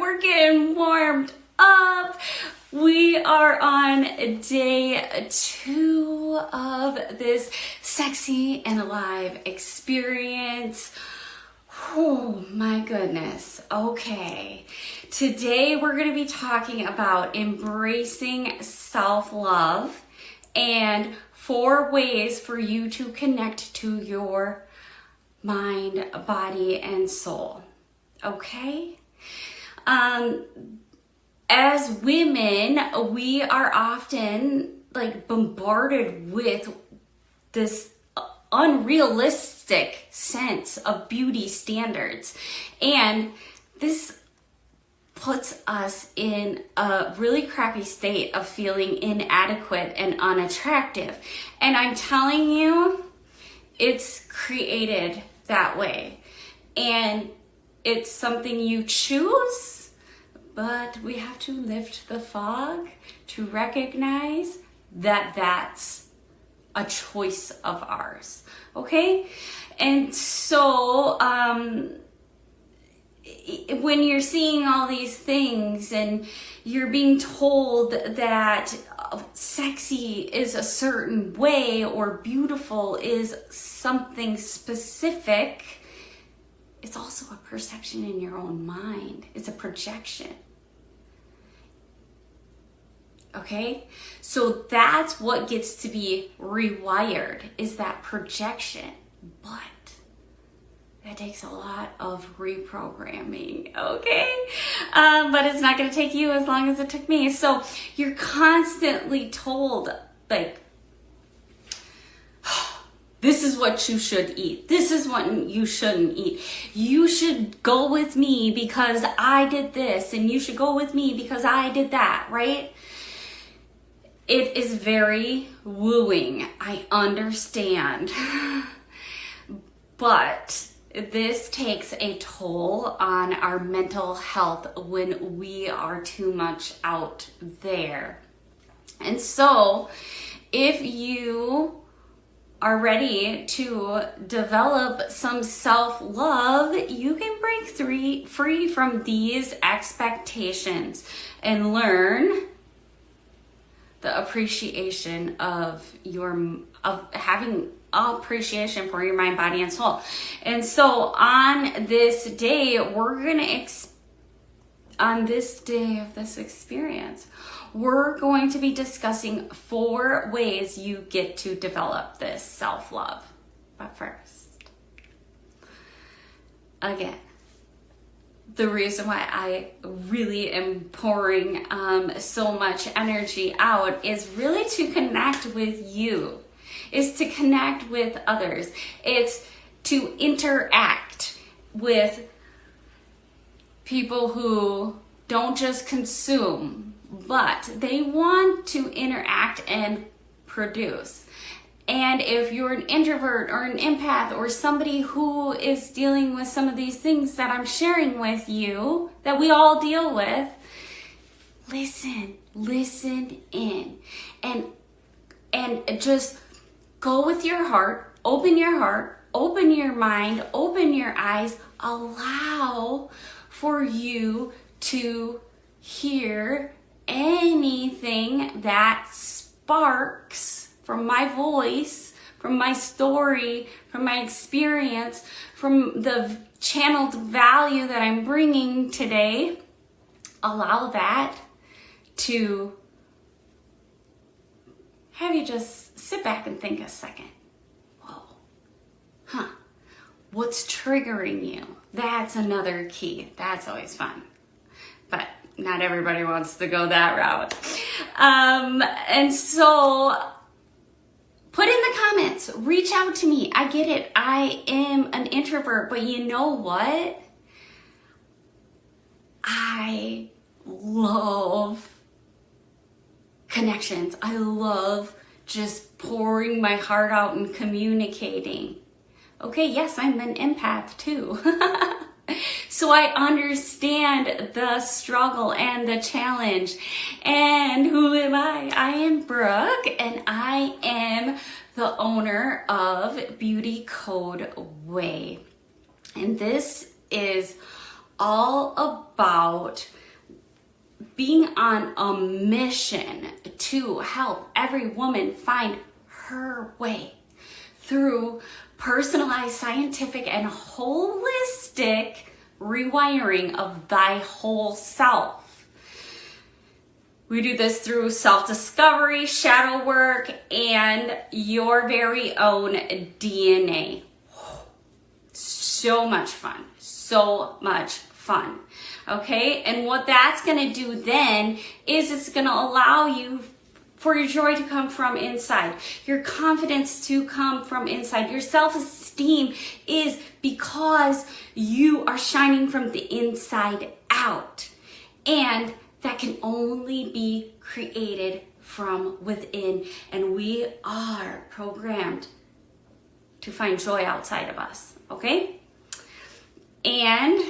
We're getting warmed up. We are on day 2 of this Sexy and Alive experience. Oh my goodness. Okay. Today we're going to be talking about embracing self-love and 4 ways for you to connect to your mind, body, and soul. Okay? As women, we are often bombarded with this unrealistic sense of beauty standards. And this puts us in a really crappy state of feeling inadequate and unattractive. And I'm telling you, it's created that way. And it's something you choose, but we have to lift the fog to recognize that that's a choice of ours. Okay? And so, when you're seeing all these things and you're being told that sexy is a certain way or beautiful is something specific, it's also a perception in your own mind. It's a projection. Okay? So that's what gets to be rewired, is that projection. But that takes a lot of reprogramming, okay? But it's not going to take you as long as it took me. So you're constantly told, this is what you should eat. This is what you shouldn't eat. You should go with me because I did this, and you should go with me because I did that, right? It is very wooing. I understand. But this takes a toll on our mental health when we are too much out there. And so, if you are ready to develop some self-love, you can break free from these expectations and learn the appreciation of having appreciation for your mind, body, and soul. And so on this day, on this day of this experience, we're going to be discussing 4 ways you get to develop this self-love. But first, again, the reason why I really am pouring so much energy out is really to connect with you, is to connect with others. It's to interact with people who don't just consume, but they want to interact and produce. And if you're an introvert or an empath or somebody who is dealing with some of these things that I'm sharing with you, that we all deal with, listen in, and just go with your heart, open your mind, open your eyes, allow for you to hear anything that sparks from my voice, from my story, from my experience, from the channeled value that I'm bringing today. Allow that to have you just sit back and think a second. Whoa, what's triggering you? That's another key. That's always fun. But not everybody wants to go that route. And so put in the comments, reach out to me. I get it. I am an introvert, but you know what? I love connections. I love just pouring my heart out and communicating. Okay, yes, I'm an empath too. So I understand the struggle and the challenge. And who am I? I am Brooke, and I am the owner of Beauty Code Way. And this is all about being on a mission to help every woman find her way through personalized, scientific, and holistic rewiring of thy whole self. We do this through self-discovery, shadow work, and your very own DNA. So much fun. So much fun. Okay? And what that's going to do then is it's going to allow you for your joy to come from inside, your confidence to come from inside, your self-esteem is because you are shining from the inside out. And that can only be created from within. And we are programmed to find joy outside of us, okay? And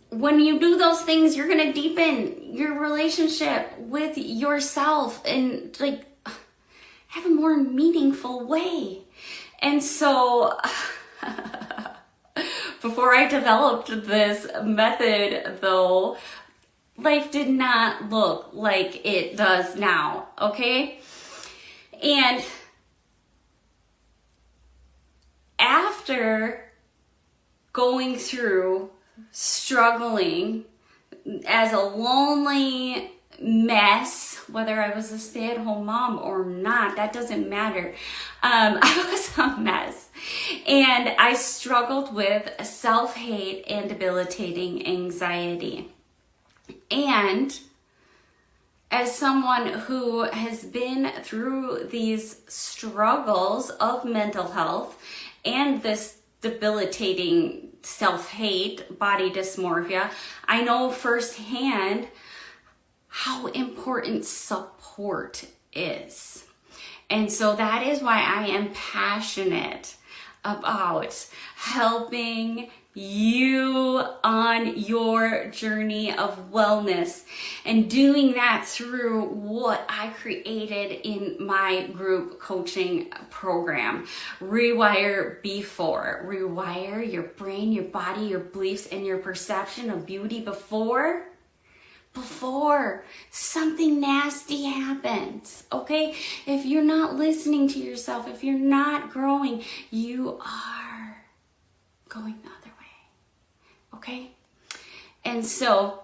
when you do those things, you're going to deepen your relationship with yourself and like have a more meaningful way. And so before I developed this method though, life did not look like it does now, okay? And after going through struggling as a lonely mess, whether I was a stay-at-home mom or not, that doesn't matter. I was a mess. And I struggled with self-hate and debilitating anxiety. And as someone who has been through these struggles of mental health and this debilitating self-hate, body dysmorphia, I know firsthand how important support is. And so that is why I am passionate about helping you on your journey of wellness and doing that through what I created in my group coaching program, Rewire Before. Rewire your brain, your body, your beliefs, and your perception of beauty before something nasty happens, okay? If you're not listening to yourself, if you're not growing, you are going the other way, okay? And so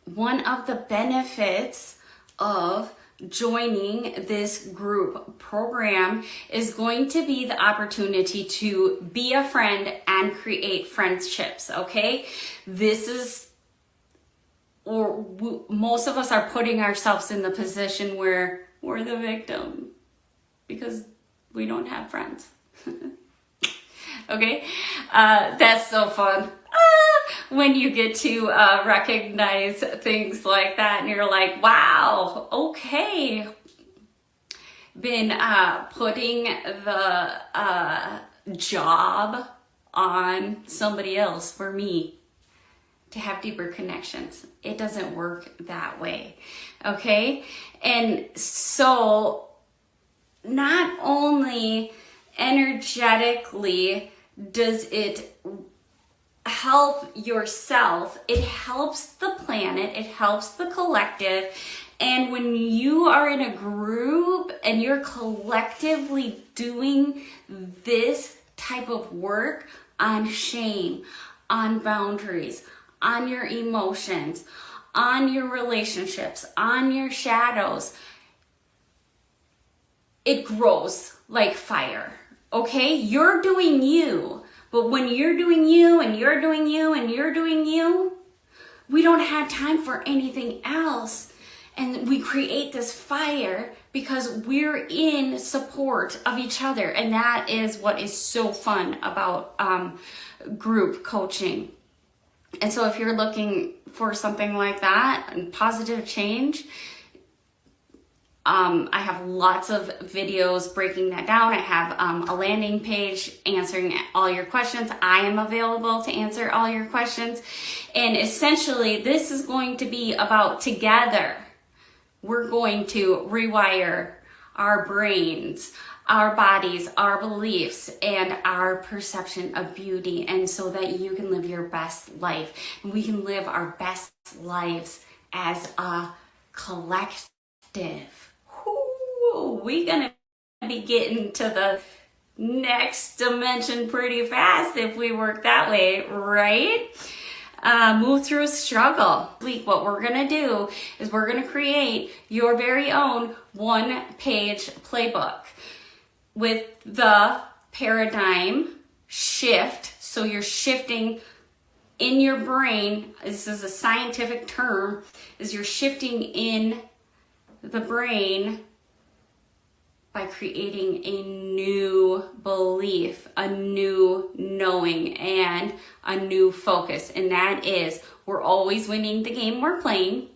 one of the benefits of joining this group program is going to be the opportunity to be a friend and create friendships, okay? This is, or most of us are putting ourselves in the position where we're the victim because we don't have friends. Okay? That's so fun. When you get to recognize things like that and you're like, wow, okay. Been putting the job on somebody else for me to have deeper connections. It doesn't work that way, okay? And so not only energetically does it help yourself, it helps the planet, it helps the collective. And when you are in a group and you're collectively doing this type of work on shame, on boundaries, on your emotions, on your relationships, on your shadows, it grows like fire, okay? You're doing you, but when you're doing you and you're doing you and you're doing you, we don't have time for anything else. And we create this fire because we're in support of each other. And that is what is so fun about group coaching. And so if you're looking for something like that and positive change, I have lots of videos breaking that down. I have a landing page answering all your questions. I am available to answer all your questions. And essentially, this is going to be about together. We're going to rewire our brains, our bodies, our beliefs, and our perception of beauty, and so that you can live your best life. And we can live our best lives as a collective. We're gonna be getting to the next dimension pretty fast if we work that way, right? Move through struggle. What we're gonna do is we're gonna create your very own one-page playbook with the paradigm shift. So you're shifting in your brain. This is a scientific term, is you're shifting in the brain by creating a new belief, a new knowing, and a new focus. And that is, we're always winning the game we're playing.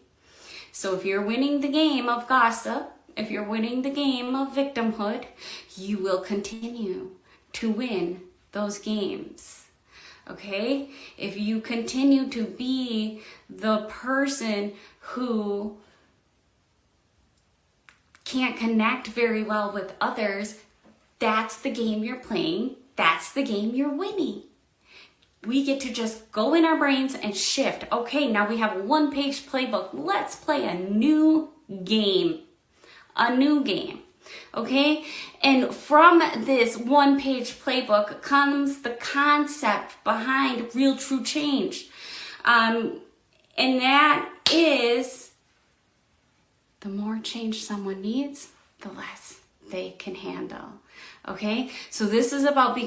So if you're winning the game of gossip, if you're winning the game of victimhood, you will continue to win those games. Okay? If you continue to be the person who can't connect very well with others, that's the game you're playing. That's the game you're winning. We get to just go in our brains and shift. Okay, now we have a one-page playbook. Let's play a new game. A new game. Okay? And from this one-page playbook comes the concept behind real true change. And that is, the more change someone needs, the less they can handle. Okay? So this is about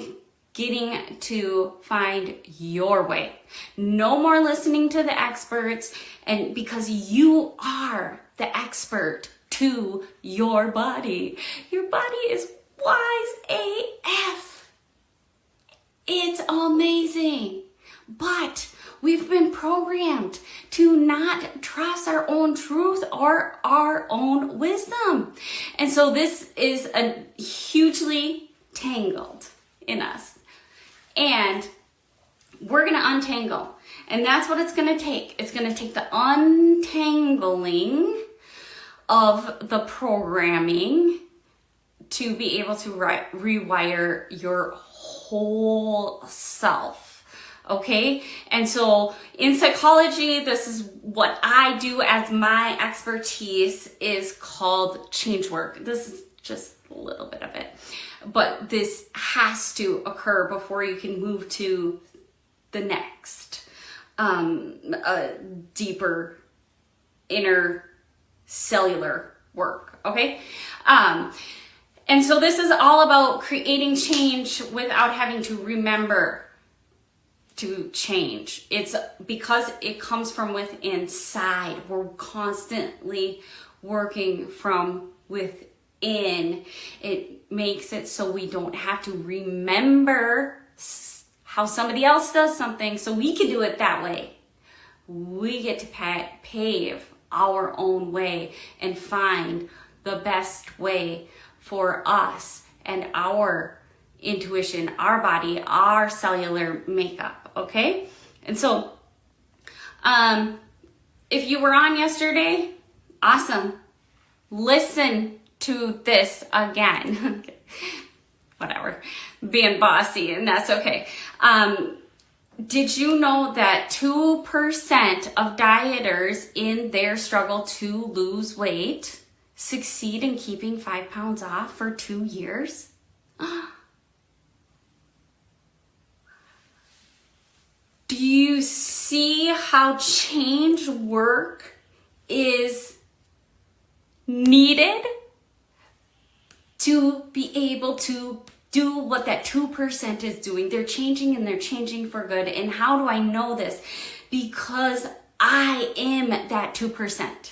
getting to find your way. No more listening to the experts, and because you are the expert to your body. Your body is wise AF. It's amazing. But we've been programmed to not trust our own truth or our own wisdom. And so this is a hugely tangled in us. And we're going to untangle. And that's what it's going to take. It's going to take the untangling of the programming to be able to rewire your whole self. Okay? And so in psychology, this is what I do as my expertise, is called change work. This is just a little bit of it. But this has to occur before you can move to the next deeper inner cellular work. Okay? And so this is all about creating change without having to remember to change. It's because it comes from within inside. We're constantly working from within. It makes it so we don't have to remember how somebody else does something so we can do it that way. We get to pave our own way and find the best way for us and our intuition, our body, our cellular makeup, okay? And so, if you were on yesterday, awesome. Listen to this again. Whatever, being bossy, and that's okay. Did you know that 2% of dieters in their struggle to lose weight succeed in keeping 5 pounds off for 2 years? Do you see how change work is needed to be able to do what that 2% is doing? They're changing, and they're changing for good. And how do I know this? Because I am that 2%.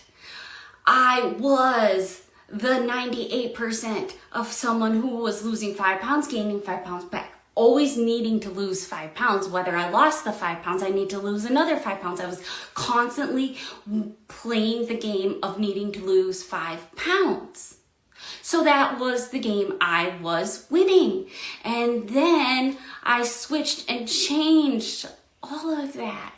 I was the 98% of someone who was losing 5 pounds, gaining 5 pounds back. Always needing to lose 5 pounds. Whether I lost the 5 pounds, I need to lose another 5 pounds. I was constantly playing the game of needing to lose 5 pounds. So that was the game I was winning. And then I switched and changed all of that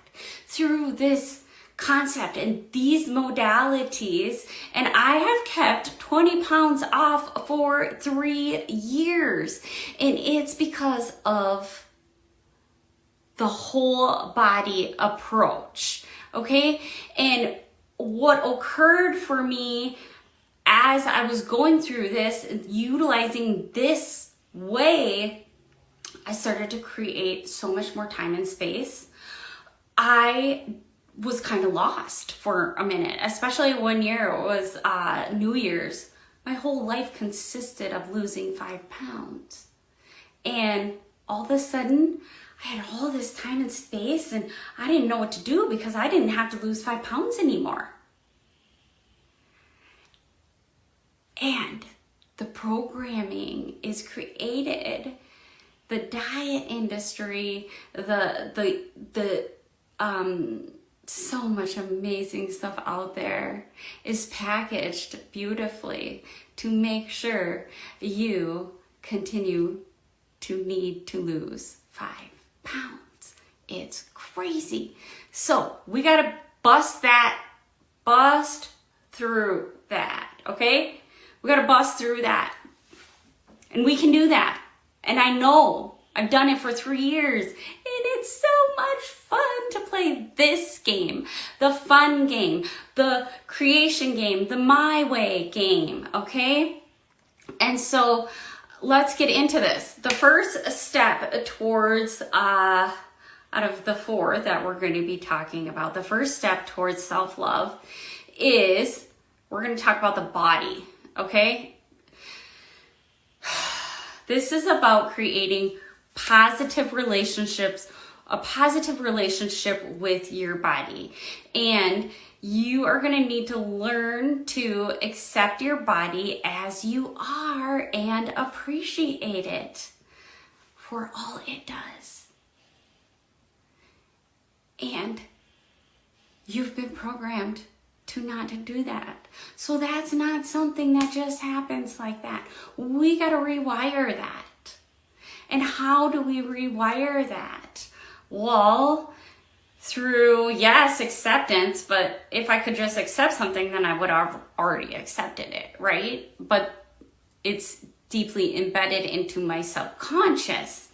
through this concept and these modalities, and I have kept 20 pounds off for 3 years, and it's because of the whole body approach. Okay, and what occurred for me as I was going through this, utilizing this way, I started to create so much more time and space. I was kind of lost for a minute, especially one year. It was New Year's. My whole life consisted of losing 5 pounds. And all of a sudden, I had all this time and space, and I didn't know what to do because I didn't have to lose 5 pounds anymore. And the programming is created, the diet industry, so much amazing stuff out there is packaged beautifully to make sure you continue to need to lose 5 pounds. It's crazy. So we got to bust through that, okay? We got to bust through that. And we can do that. And I know I've done it for 3 years, and it's so much fun to play this game, the fun game, the creation game, the my way game, okay? And so let's get into this. The first step towards, out of the 4 that we're going to be talking about, the first step towards self-love is we're going to talk about the body, okay? This is about creating positive relationships, a positive relationship with your body. And you are going to need to learn to accept your body as you are and appreciate it for all it does. And you've been programmed to not do that. So that's not something that just happens like that. We got to rewire that. And how do we rewire that? Well, through, yes, acceptance, but if I could just accept something, then I would have already accepted it, right? But it's deeply embedded into my subconscious.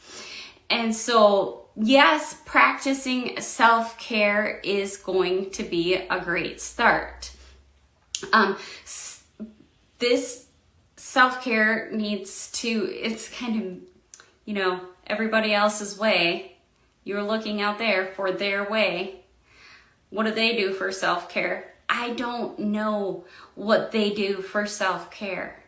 And so, yes, practicing self-care is going to be a great start. This self-care needs to, it's kind of, everybody else's way. You're looking out there for their way. What do they do for self-care? I don't know what they do for self-care.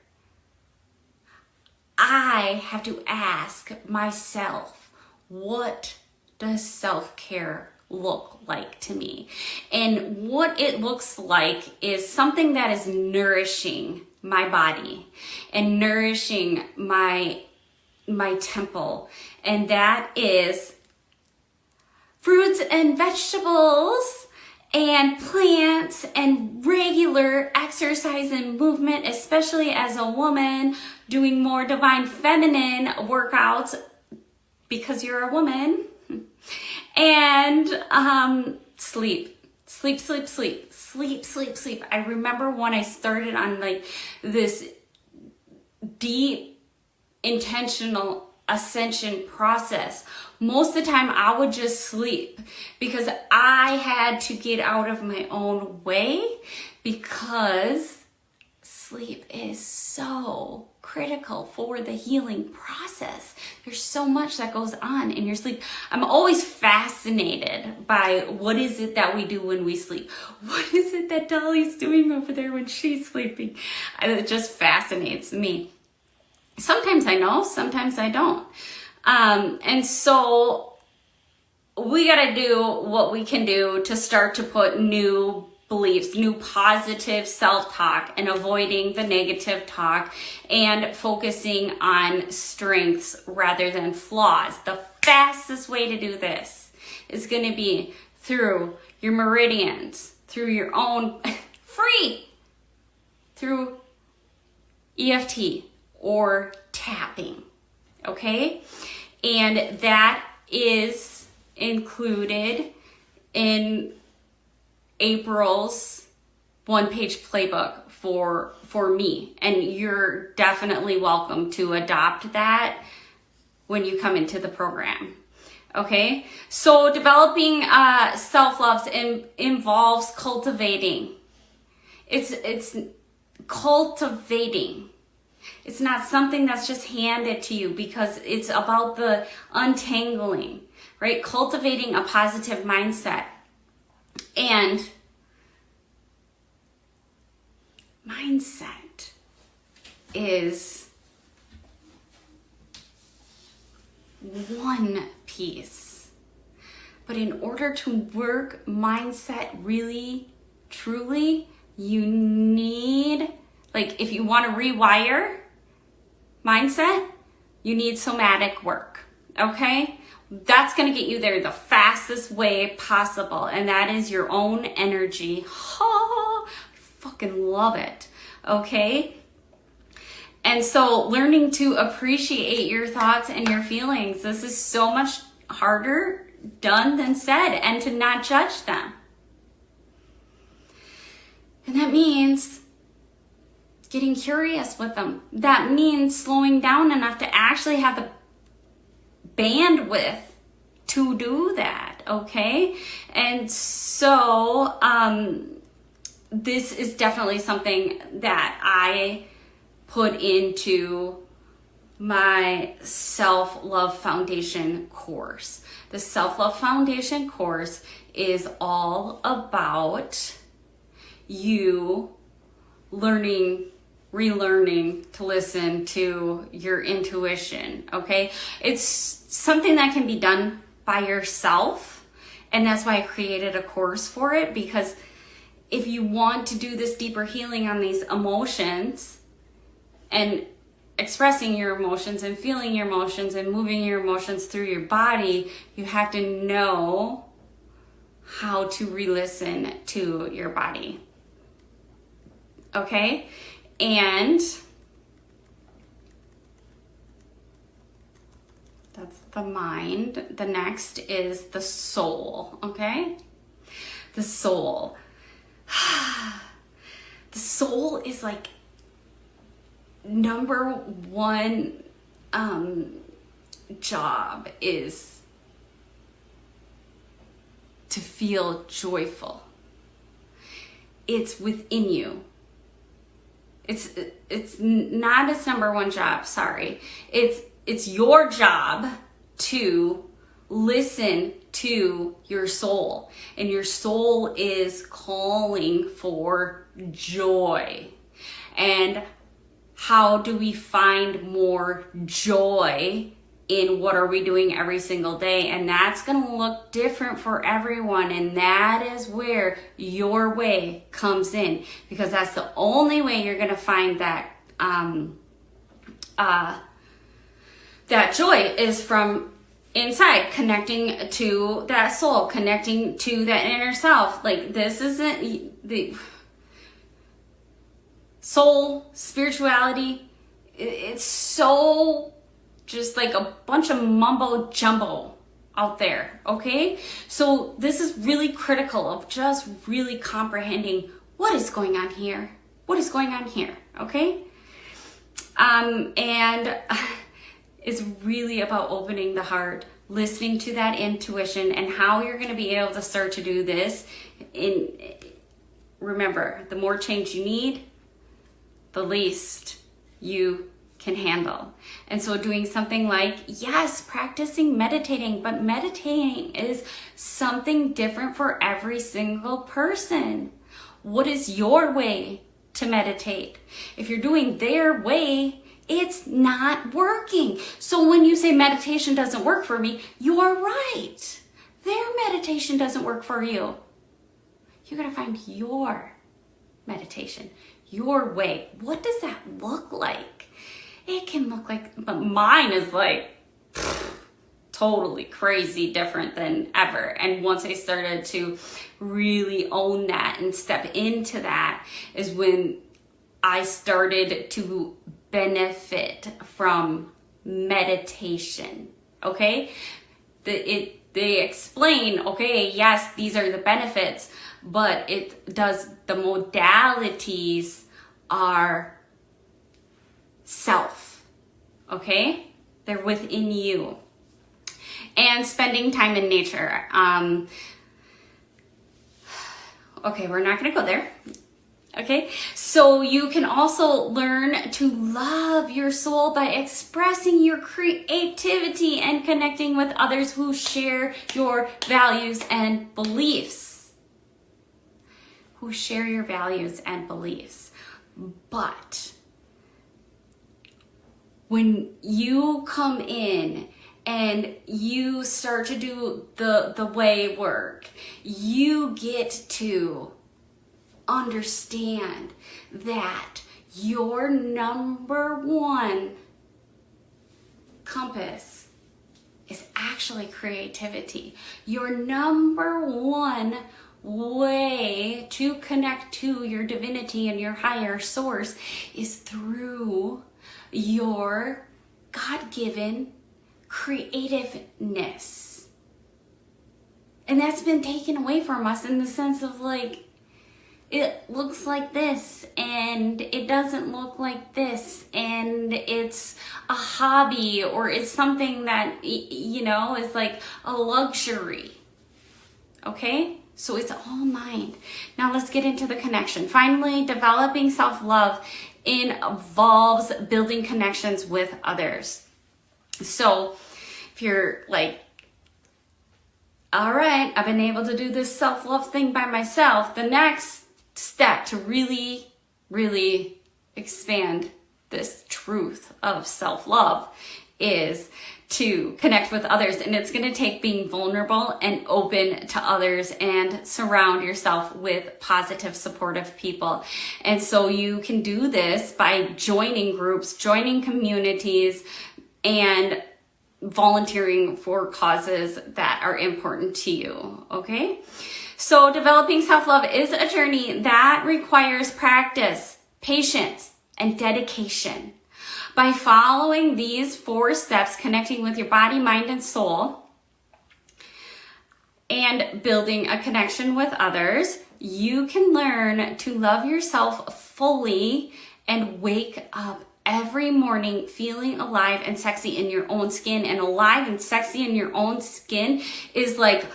I have to ask myself, what does self-care look like to me? And what it looks like is something that is nourishing my body and nourishing my temple. And that is fruits and vegetables and plants and regular exercise and movement, especially as a woman doing more divine feminine workouts because you're a woman. And sleep. I remember when I started on like this deep intentional ascension process, most of the time I would just sleep because I had to get out of my own way, because sleep is so critical for the healing process. There's so much that goes on in your sleep. I'm always fascinated by what is it that we do when we sleep. What is it that Dolly's doing over there when she's sleeping? It just fascinates me. Sometimes I know, sometimes I don't. And so we got to do what we can do to start to put new beliefs, new positive self-talk, and avoiding the negative talk and focusing on strengths rather than flaws. The fastest way to do this is going to be through your meridians, through your own through EFT or tapping, okay? And that is included in April's one-page playbook for me, and you're definitely welcome to adopt that when you come into the program. Okay, so developing self-love involves cultivating. It's cultivating. It's not something that's just handed to you, because it's about the untangling, right? Cultivating a positive mindset. And mindset is one piece. But in order to work mindset really, truly, you need, like, if you want to rewire mindset, you need somatic work, okay? That's going to get you there the fastest way possible, and that is your own energy. Oh, I fucking love it, okay? And so learning to appreciate your thoughts and your feelings, this is so much harder done than said, and to not judge them. And that means getting curious with them. That means slowing down enough to actually have the bandwidth to do that, okay? And so this is definitely something that I put into my Self-Love Foundation course. The Self-Love Foundation course is all about you relearning to listen to your intuition, okay? It's something that can be done by yourself, and that's why I created a course for it, because if you want to do this deeper healing on these emotions and expressing your emotions and feeling your emotions and moving your emotions through your body, you have to know how to re-listen to your body. Okay? And that's the mind. The next is the soul, okay? The soul. The soul is like number one job is to feel joyful. It's within you. It's not its number one job, sorry. It's your job to listen to your soul. And your soul is calling for joy. And how do we find more joy in what are we doing every single day? And that's going to look different for everyone, and that is where your way comes in, because that's the only way you're going to find that that joy is from inside, connecting to that soul, connecting to that inner self. Like, this isn't the soul, spirituality, it's so just like a bunch of mumbo jumbo out there, okay? So this is really critical of just really comprehending what is going on here. What is going on here, okay? And it's really about opening the heart, listening to that intuition, and how you're going to be able to start to do this. Remember, the more change you need, the least you can handle. And so doing something like, yes, practicing meditating, but meditating is something different for every single person. What is your way to meditate? If you're doing their way, it's not working. So when you say meditation doesn't work for me, you are right. Their meditation doesn't work for you. You gotta find your meditation, your way. What does that look like? It can look like, but mine is like totally crazy different than ever. And once I started to really own that and step into that is when I started to benefit from meditation, okay? They explain, okay, yes, these are the benefits, but the modalities are self, okay? They're within you. And spending time in nature. Okay, we're not gonna go there. Okay, so you can also learn to love your soul by expressing your creativity and connecting with others who share your values and beliefs. But when you come in and you start to do the way work, you get to understand that your number one compass is actually creativity. Your number one way to connect to your divinity and your higher source is through your God-given creativeness. And that's been taken away from us in the sense of like, it looks like this and it doesn't look like this, and it's a hobby or it's something that, you know, is like a luxury. Okay? So it's all mind. Now let's get into the connection. Finally, developing self-love involves building connections with others. So if you're like, all right, I've been able to do this self-love thing by myself, the next step to really, really expand this truth of self-love is to connect with others. And it's going to take being vulnerable and open to others and surround yourself with positive, supportive people. And so you can do this by joining groups, joining communities, and volunteering for causes that are important to you, okay? So developing self-love is a journey that requires practice, patience, and dedication. By following these 4 steps, connecting with your body, mind, and soul, and building a connection with others, you can learn to love yourself fully and wake up every morning feeling alive and sexy in your own skin. And alive and sexy in your own skin is like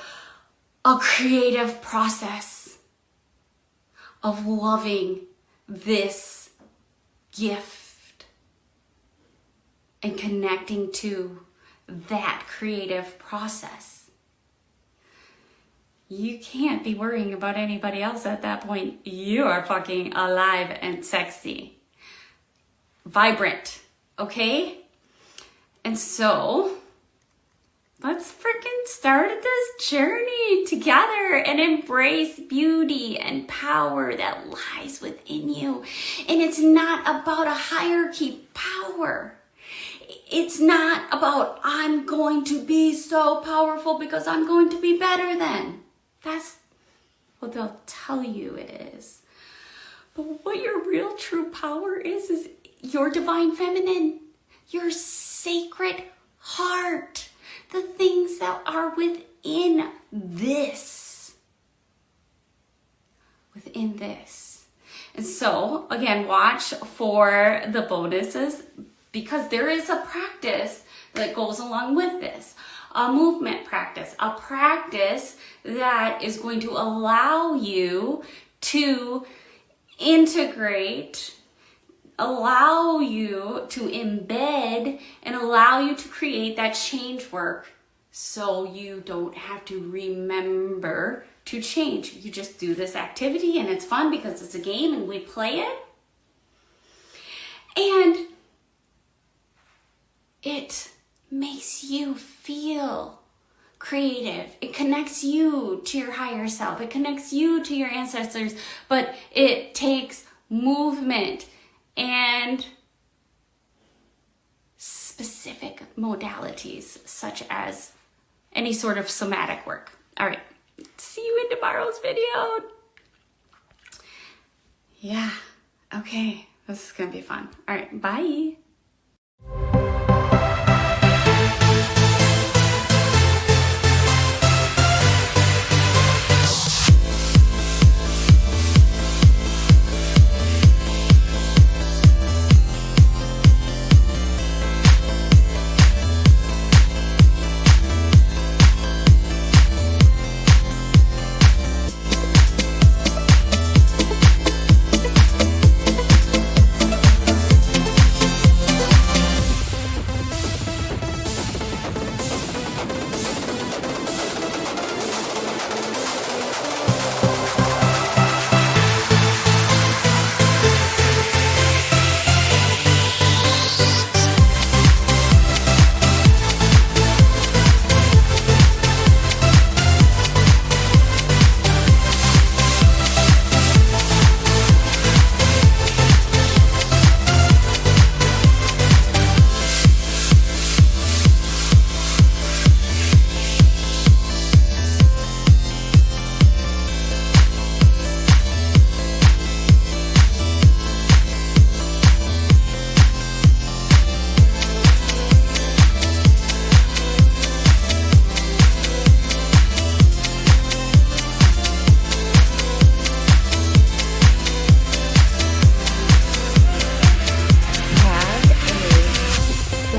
a creative process of loving this gift and connecting to that creative process. You can't be worrying about anybody else at that point. You are fucking alive and sexy, vibrant, okay? And so let's freaking start this journey together and embrace beauty and power that lies within you. And it's not about a hierarchy power. It's not about I'm going to be so powerful because I'm going to be better than. That's what they'll tell you it is. But what your real true power is your divine feminine, your sacred heart. The things that are within this. And so, again, watch for the bonuses because there is a practice that goes along with this. A movement practice. A practice that is going to allow you to integrate, allow you to embed, and allow you to create that change work so you don't have to remember to change. You just do this activity and it's fun because it's a game and we play it. And it makes you feel creative. It connects you to your higher self. It connects you to your ancestors, but it takes movement and specific modalities such as any sort of somatic work. All right, see you in tomorrow's video. Yeah, okay, this is gonna be fun. All right, bye.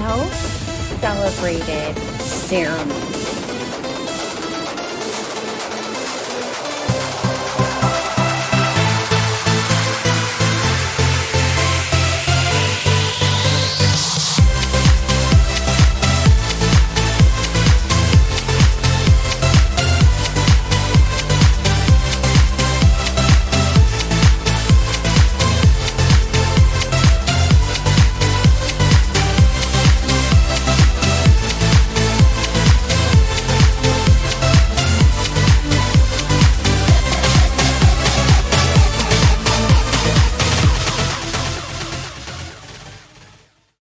self-celebrated ceremony.